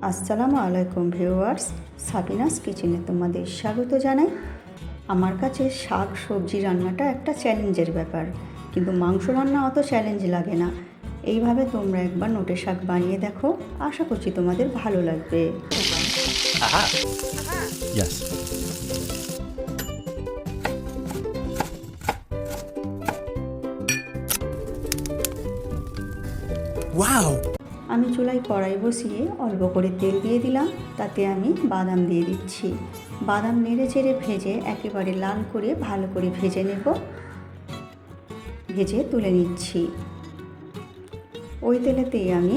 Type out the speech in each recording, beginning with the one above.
আসসালামু আলাইকুম viewers, Sabinus কিচেনে তোমাদের স্বাগত জানাই। আমার কাছে শাক সবজি রান্নাটা একটা চ্যালেঞ্জের ব্যাপার, কিন্তু মাংস রান্না অত চ্যালেঞ্জ লাগে না। এইভাবে তোমরা একবার নোটে শাক বানিয়ে দেখো, আশা করছি তোমাদের ভালো লাগবে। Aha. Yes. Wow! আমি চুলায় কড়াই বসিয়ে অল্প করে তেল দিয়ে দিলাম, তাতে আমি বাদাম দিয়ে দিচ্ছি। বাদাম নেড়ে চেড়ে ভেজে একেবারে লাল করে ভালো করে ভেজে নেব, ভেজে তুলে নিচ্ছি। ওই তেলেতেই আমি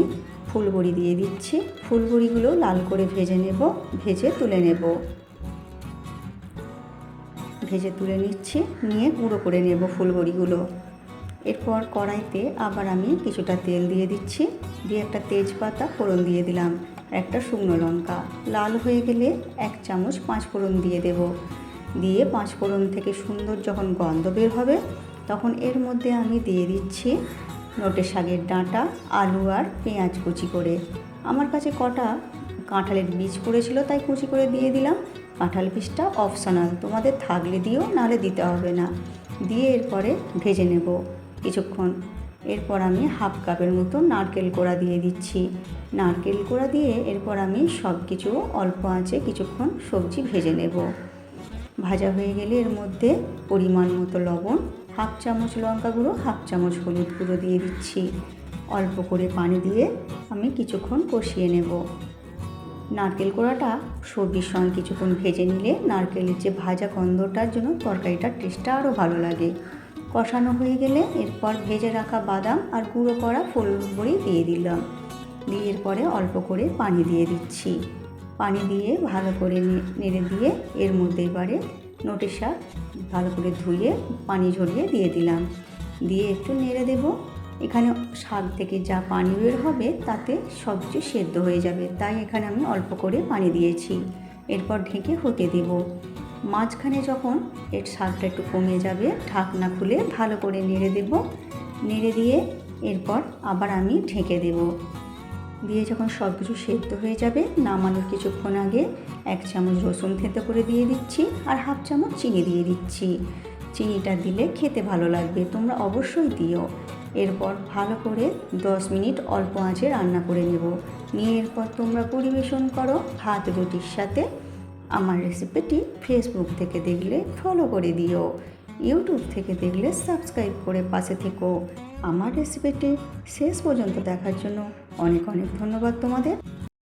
ফুলবড়ি দিয়ে দিচ্ছি। ফুলবড়িগুলো লাল করে ভেজে নেব, ভেজে তুলে নেব। ভেজে তুলে নিচ্ছি, নিয়ে গুঁড়ো করে নেব ফুলবড়িগুলো। এরপর কড়াইতে আবার আমি কিছুটা তেল দিয়ে দিচ্ছি, দিয়ে একটা তেজপাতা ফোড়ন দিয়ে দিলাম, একটা শুকনো লঙ্কা। লাল হয়ে গেলে 1 চামচ 5 ফোড়ন দিয়ে দেব। দিয়ে 5 ফোড়ন থেকে সুন্দর যখন গন্ধ বের হবে, তখন এর মধ্যে আমি দিয়ে দিচ্ছি নোটে শাকের ডাঁটা, আলু আর পেঁয়াজ কুচি করে। আমার কাছে কটা কাঁঠালের বীজ পড়েছিল, তাই কুচি করে দিয়ে দিলাম। কাঁঠাল বীজটা অপশনাল, তোমাদের থাকলে দিও, নাহলে দিতে হবে না। দিয়ে এরপরে ভেজে নেব কিছুক্ষণ। এরপর আমি 1/2 কাপের মতো নারকেল কোড়া দিয়ে দিচ্ছি। নারকেল কোড়া দিয়ে এরপর আমি সব কিছু অল্প আঁচে কিছুক্ষণ সবজি ভেজে নেব। ভাজা হয়ে গেলে এর মধ্যে পরিমাণ মতো লবণ, 1/2 চামচ লঙ্কা গুঁড়ো, 1/2 চামচ হলুদ গুঁড়ো দিয়ে দিচ্ছি। অল্প করে পানি দিয়ে আমি কিছুক্ষণ কষিয়ে নেব। নারকেল কোড়াটা সবজির সঙ্গে কিছুক্ষণ ভেজে নিলে নারকেলের যে ভাজা গন্ধটার জন্য তরকারিটার টেস্টটা আরও ভালো লাগে। কষানো হয়ে গেলে এরপর ভেজে রাখা বাদাম আর গুঁড়ো করা ফুলবড়ি দিয়ে দিলাম। দিয়ে এরপরে অল্প করে পানি দিয়ে দিচ্ছি। পানি দিয়ে ভালো করে নেড়ে দিয়ে এর মধ্যে এবারে নোটে শাক ভালো করে ধুয়ে পানি ঝরিয়ে দিয়ে দিলাম। দিয়ে একটু নেড়ে দেব। এখানে শাক থেকে যা পানি বের হবে তাতে সব কিছু সেদ্ধ হয়ে যাবে, তাই এখানে আমি অল্প করে পানি দিয়েছি। এরপর ঢেকে হতে দেব। মাঝখানে যখন এর শাকটা একটু কমে যাবে, ঢাকনা খুলে ভালো করে নেড়ে দেব। নেড়ে দিয়ে এরপর আবার আমি ঢেকে দেব। দিয়ে যখন সব কিছু সেদ্ধ হয়ে যাবে, নামানোর কিছুক্ষণ আগে 1 চামচ রসুন থেঁতো করে দিয়ে দিচ্ছি, আর 1/2 চামচ চিনি দিয়ে দিচ্ছি। চিনিটা দিলে খেতে ভালো লাগবে, তোমরা অবশ্যই দিও। এরপর ভালো করে 10 মিনিট অল্প আঁচে রান্না করে নেব। নিয়ে এরপর তোমরা পরিবেশন করো ভাত রুটির সাথে। আমার রেসিপিটি ফেসবুক থেকে দেখলে ফলো করে দিও, ইউটিউব থেকে দেখলে সাবস্ক্রাইব করে পাশে থেকো। আমার রেসিপিটি শেষ পর্যন্ত দেখার জন্য অনেক অনেক ধন্যবাদ তোমাদের।